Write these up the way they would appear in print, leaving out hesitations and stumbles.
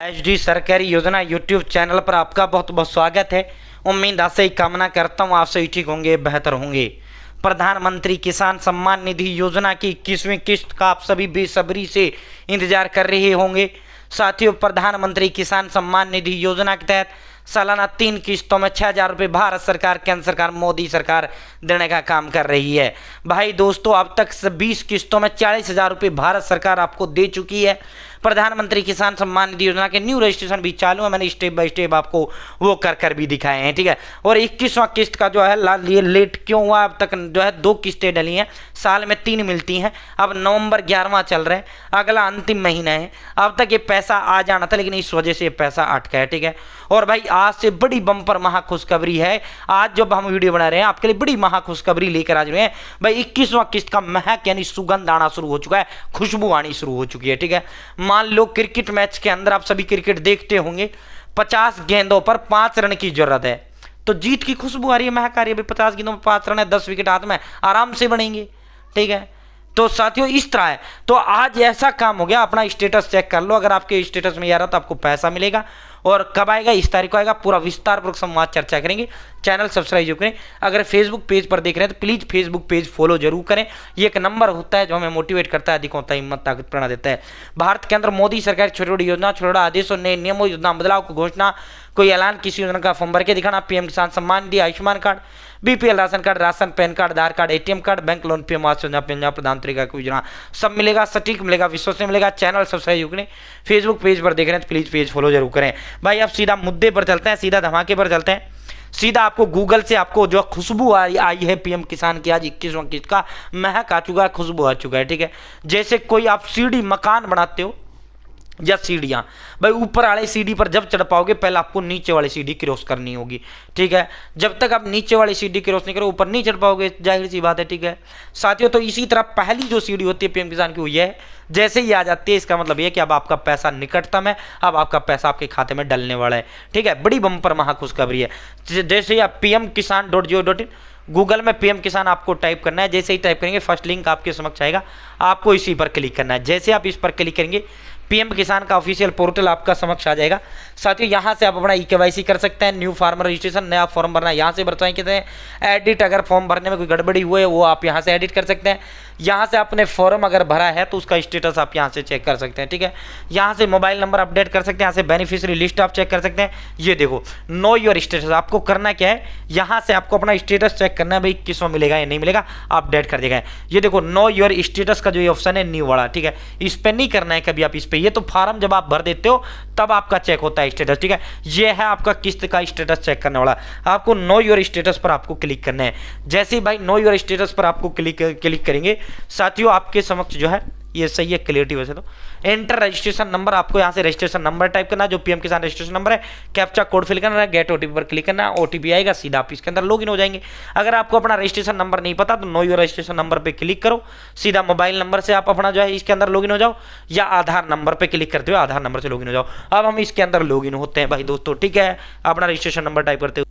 HD सरकारी योजना YouTube channel पर आपका बहुत बहुत स्वागत है। उम्मीद आपसे ही कामना करता हूँ आप सही ठीक होंगे, बेहतर होंगे। प्रधानमंत्री किसान सम्मान निधि योजना की 21वीं किस्त का आप सभी बेसब्री से इंतजार कर रहे होंगे। साथियों, प्रधानमंत्री किसान सम्मान निधि योजना के तहत सालाना 3 किस्तों में 6,000 रुपये भारत सरकार, केंद्र सरकार, मोदी सरकार देने का काम कर रही है। भाई दोस्तों, अब तक 20 किस्तों में 40,000 रुपये भारत सरकार आपको दे चुकी है। प्रधानमंत्री किसान सम्मान निधि योजना के न्यू रजिस्ट्रेशन भी चालू है। मैंने स्टेप बाय स्टेप आपको वो कर भी दिखाए हैं, ठीक है। और 21वां किस्त का जो है ये लेट क्यों हुआ, अब तक जो है 2 किस्तें डली हैं, साल में 3 मिलती हैं। अब नवंबर 11वां चल रहा है, अगला अंतिम महीना है। अब तक ये पैसा आ जाना था, लेकिन इस वजह से ये पैसा अटका है, ठीक है। और भाई आज से बड़ी बम्पर महा खुशखबरी है। आज जब हम वीडियो बना रहे हैं आपके लिए बड़ी महा खुशखबरी लेकर आ रहे हैं। भाई 21वां किस्त का महक यानी सुगंध आना शुरू हो चुका है, खुशबू आनी शुरू हो चुकी है, ठीक है। मान लो क्रिकेट मैच के अंदर आप सभी क्रिकेट देखते होंगे, 50 गेंदों पर 5 रन की जरूरत है, तो जीत की खुशबू आ रही है, महक आ रही है। 50 गेंदों में 5 रन है, 10 विकेट हाथ में आराम से बनेंगे, ठीक है। तो साथियों इस तरह है। तो आज ऐसा काम हो गया, अपना स्टेटस चेक कर लो। अगर आपके स्टेटस में आ रहा तो आपको पैसा मिलेगा। और कब आएगा, इस तारीख को आएगा। पूरा विस्तारपूर्वक संवाद चर्चा करेंगे। चैनल सब्सक्राइब जरूर करें। अगर फेसबुक पेज पर देख रहे हैं तो प्लीज फेसबुक पेज फॉलो जरूर करें। ये एक नंबर होता है जो हमें मोटिवेट करता है, अधिक होता है, हिम्मत ताकत प्रेरणा देता है। भारत के अंदर मोदी सरकार छोटी छोटी योजना, छोटा आदेश और नए नियमों योजना बदलाव को घोषणा, कोई ऐलान, किसी योजना का फॉर्म भर के दिखाना, पीएम किसान सम्मान निधि, Ayushman card, BPL ration card, ration, PAN card, Aadhaar card, ATM card, bank loan, PM आवास योजना, पंजाब प्रधानमंत्री का योजना, सब मिलेगा, सटीक मिलेगा, विश्वसनीय मिलेगा। चैनल सब्सक्राइब करें। फेसबुक पेज पर देख रहे हैं तो प्लीज पेज फॉलो जरूर करें। भाई अब सीधा मुद्दे पर चलते हैं, सीधा धमाके पर चलते हैं। सीधा आपको गूगल से आपको जो खुशबू आई है पीएम किसान की, आज 21वां किस्त का महक आ चुका है, खुशबू आ चुका है, ठीक है। जैसे कोई आप सीढ़ी मकान बनाते हो या सीढ़ियां, भाई ऊपर वाले सीढ़ी पर जब चढ़ पाओगे पहले आपको नीचे वाली सीढ़ी क्रॉस करनी होगी, ठीक है। जब तक आप नीचे वाली सीढ़ी क्रॉस नहीं करो ऊपर नहीं चढ़ पाओगे, जाहिर सी बात है, ठीक है। साथियों, तो इसी तरह पहली जो सीढ़ी होती है पीएम किसान की वो ये है, जैसे ही आ जाती है इसका मतलब ये कि अब आपका पैसा निकटतम है, अब आपका पैसा आपके खाते में डलने वाला है, ठीक है। बड़ी बम्पर महा खुशखबरी है। जैसे ही आप pmkisan.go.in गूगल में पीएम किसान आपको टाइप करना है। जैसे ही टाइप करेंगे फर्स्ट लिंक आपके समक्ष आएगा, आपको इसी पर क्लिक करना है। जैसे आप इस पर क्लिक करेंगे पीएम किसान का ऑफिशियल पोर्टल आपका समक्ष आ जाएगा। साथियों यहाँ से आप अपना ईकेवाईसी कर सकते हैं, न्यू फार्मर रजिस्ट्रेशन, नया फॉर्म भरना यहाँ से भरते हैं, एडिट, अगर फॉर्म भरने में कोई गड़बड़ी हुई है वो आप यहाँ से एडिट कर सकते हैं। यहाँ से आपने फॉर्म अगर भरा है तो उसका स्टेटस आप यहाँ से चेक कर सकते हैं, ठीक है। यहाँ से मोबाइल नंबर अपडेट कर सकते हैं, यहाँ से बेनिफिशियरी लिस्ट आप चेक कर सकते हैं। ये देखो नो योर स्टेटस, आपको करना क्या है, यहाँ से आपको अपना स्टेटस चेक करना है, भाई किसमें मिलेगा या नहीं मिलेगा, अपडेट कर देगा। ये देखो नो योर स्टेटस का जो ये ऑप्शन है न्यू वाला, ठीक है, इस पर नहीं करना है कभी आप इस पर। ये तो फार्म जब आप भर देते हो तब आपका चेक होता है स्टेटस, ठीक है। ये है आपका किस्त का स्टेटस चेक करने वाला। आपको नो योर स्टेटस पर आपको क्लिक करना है। जैसे ही भाई नो योर स्टेटस पर आपको क्लिक करेंगे, साथियों आपके समक्ष जो है ये सही है, क्लियरिटी वैसे तो। एंटर रजिस्ट्रेशन नंबर, आपको यहाँ से रजिस्ट्रेशन नंबर टाइप करना है, जो पीएम किसान रजिस्ट्रेशन नंबर है। कैप्चा कोड फिल करना है, गेट ओटीपी पर क्लिक करना है, ओटीपी आएगा, सीधा आप इसके अंदर लॉगिन हो जाएंगे। अगर आपको अपना रजिस्ट्रेशन नंबर नहीं पता तो नो योर रजिस्ट्रेशन नंबर पे क्लिक करो, सीधा मोबाइल नंबर से आप अपना जो है इसके अंदर लॉगिन हो जाओ, या आधार नंबर पे क्लिक करते हो, आधार नंबर से लॉगिन हो जाओ। अब हम इसके अंदर लॉगिन होते हैं भाई दोस्तों, ठीक है। अपना रजिस्ट्रेशन नंबर टाइप करते हो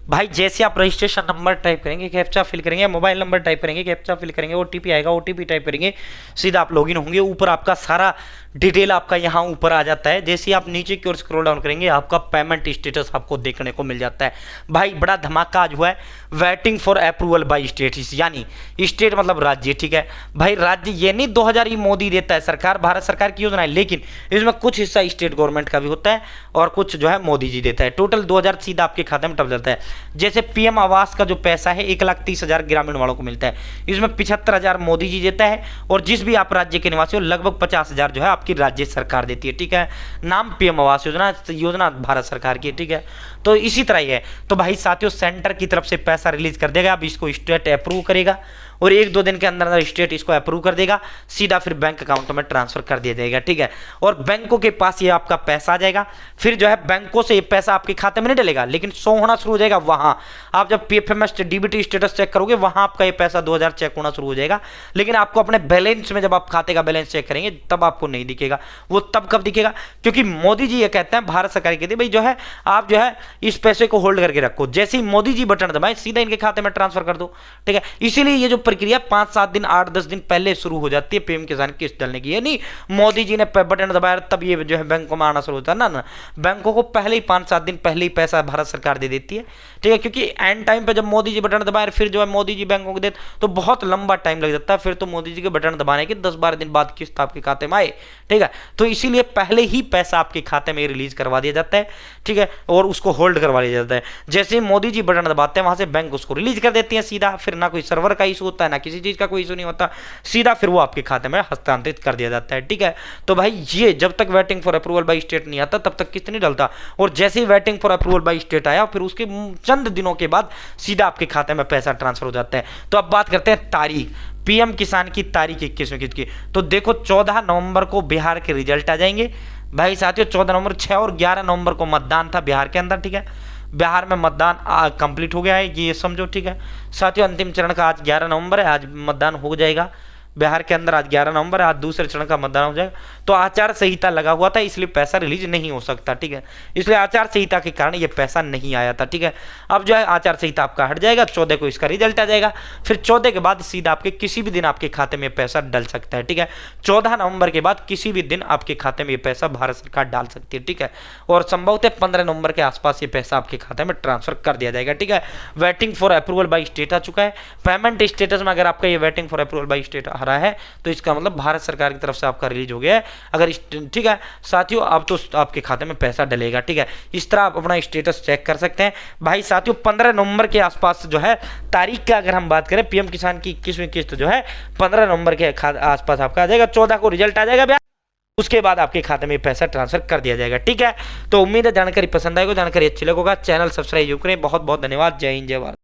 भाई। जैसे आप रजिस्ट्रेशन नंबर टाइप करेंगे, कैप्चा फिल करेंगे, मोबाइल नंबर टाइप करेंगे, कैप्चा फिल करेंगे, ओटीपी आएगा, ओटीपी टाइप करेंगे, सीधा आप लॉगिन होंगे। ऊपर आपका सारा डिटेल आपका यहाँ ऊपर आ जाता है। जैसे आप नीचे की ओर स्क्रॉल डाउन करेंगे आपका पेमेंट स्टेटस आपको देखने को मिल जाता है। भाई बड़ा धमाका आज हुआ है, waiting for approval by state, यानी स्टेट मतलब राज्य, ठीक है। भाई राज्य ये नहीं 2000 ही मोदी देता है, सरकार भारत सरकार की योजना है, लेकिन इसमें कुछ हिस्सा स्टेट गवर्नमेंट का भी होता है और कुछ जो है मोदी जी देता है। टोटल 2000 सीधा आपके खाते में टप जाता है। जैसे पीएम आवास का जो पैसा है 1,30,000 ग्रामीण वालों को मिलता है, इसमें 75,000 मोदी जी देता है, और जिस भी आप राज्य के निवासी हो लगभग 50,000 जो है आपकी राज्य सरकार देती है, ठीक है। नाम पीएम आवास योजना भारत सरकार की, ठीक है। तो इसी तरह ही है। तो भाई साथियों सेंटर की तरफ से पैसा रिलीज कर देगा, अब इसको स्टेट अप्रूव करेगा और 1-2 दिन के अंदर स्टेट इसको अप्रूव कर देगा, सीधा फिर बैंक अकाउंट में ट्रांसफर कर दिया जाएगा, ठीक है। और बैंकों के पास ये आपका पैसा आ जाएगा। फिर जो है बैंकों से ये पैसा आपके खाते में नहीं डलेगा, लेकिन शो होना शुरू हो जाएगा वहां। आप जब पीएफएमएस डीबीटी स्टेटस चेक करोगे वहां आपका ये पैसा 2000 चेक होना शुरू हो जाएगा, लेकिन आपको अपने बैलेंस में जब आप खाते का बैलेंस चेक करेंगे तब आपको नहीं दिखेगा। वो तब कब दिखेगा, क्योंकि मोदी जी ये कहते हैं, भारत सरकार कहती है भाई जो है आप जो है इस पैसे को होल्ड करके रखो, जैसे ही मोदी जी बटन दबाएं सीधा इनके खाते में ट्रांसफर कर दो, ठीक है। इसीलिए ये जो प्रक्रिया 5-7 दिन 8-10 दिन पहले शुरू हो जाती है पीएम किसान किस्त डालने की। यानी मोदी जी ने बटन दबाया तब ये जो है बैंकों में आना शुरू होता है ना, बैंकों को पहले ही 5-7 दिन पहले ही पैसा भारत सरकार दे देती है, ठीक है। क्योंकि एंड टाइम पे जब मोदी जी बटन दबाए फिर जो है मोदी जी बैंकों को देते तो बहुत लंबा टाइम लग जाता है, फिर तो मोदी जी के बटन दबाने के 10-12 दिन बाद किस्त आपके खाते में आए, ठीक है। तो इसीलिए पहले ही पैसा आपके खाते में रिलीज करवा दिया जाता है, ठीक है, और उसको होल्ड करवा लिया जाता है। जैसे मोदी जी बटन दबाते हैं वहां से बैंक उसको रिलीज कर देती है सीधा, फिर ना कोई सर्वर का इशू होता है ना किसी चीज का कोई इशू नहीं होता, सीधा फिर वो आपके खाते में हस्तांतरित कर दिया जाता है, ठीक है। तो भाई ये जब तक waiting for approval by state नहीं आता तब तक किस्त नहीं डलता, और जैसे ही waiting for approval by state आया फिर उसके चंद दिनों के बाद सीधा आपके खाते में पैसा ट्रांसफर हो जाता है। तो अब बात करते हैं तारीख, पीएम किसान की तारीख 21वीं किस्त की। तो देखो 14 नवंबर को बिहार के रिजल्ट आ जाएंगे भाई साथियों। 14 नवंबर, 6 और 11 नवंबर को मतदान था बिहार के अंदर, ठीक है। बिहार में मतदान कंप्लीट हो गया है, ये समझो, ठीक है साथियों। अंतिम चरण का आज 11 नवंबर है, आज मतदान हो जाएगा बिहार के अंदर, आज 11 नवंबर है, आज दूसरे चरण का मतदान हो जाएगा। तो आचार संहिता लगा हुआ था इसलिए पैसा रिलीज नहीं हो सकता, ठीक है। इसलिए आचार संहिता के कारण ये पैसा नहीं आया था, ठीक है। अब जो है आचार संहिता आपका हट जाएगा, 14 को इसका रिजल्ट आ जाएगा, फिर 14 के बाद सीधा आपके किसी भी दिन आपके खाते में पैसा डल सकता है, ठीक है। 14 नवंबर के बाद किसी भी दिन आपके खाते में ये पैसा भारत सरकार डाल सकती है, ठीक है। और संभवतः 15 नवंबर के आसपास ये पैसा आपके खाते में ट्रांसफर कर दिया जाएगा, ठीक है। Waiting for approval by state आ चुका है। पेमेंट स्टेटस में अगर आपका ये waiting for approval by state आ रहा है तो इसका मतलब भारत सरकार की तरफ से आपका रिलीज हो गया है, अगर ठीक है साथियों। अब तो आपके खाते में पैसा डलेगा, ठीक है। इस तरह आप अपना स्टेटस चेक कर सकते हैं भाई साथियों। 15 नवंबर के आसपास जो है तारीख का अगर हम बात करें, पीएम किसान की 21वीं किस्त जो है 15 नवंबर के आसपास आपका आ जाएगा, 14 को रिजल्ट आ जाएगा, उसके बाद आपके खाते में पैसा ट्रांसफर कर दिया जाएगा, ठीक है। तो उम्मीद है जानकारी पसंद आएगी, जानकारी अच्छी लगेगा, चैनल सब्सक्राइब करें। बहुत बहुत धन्यवाद, जय हिंद जय भारत।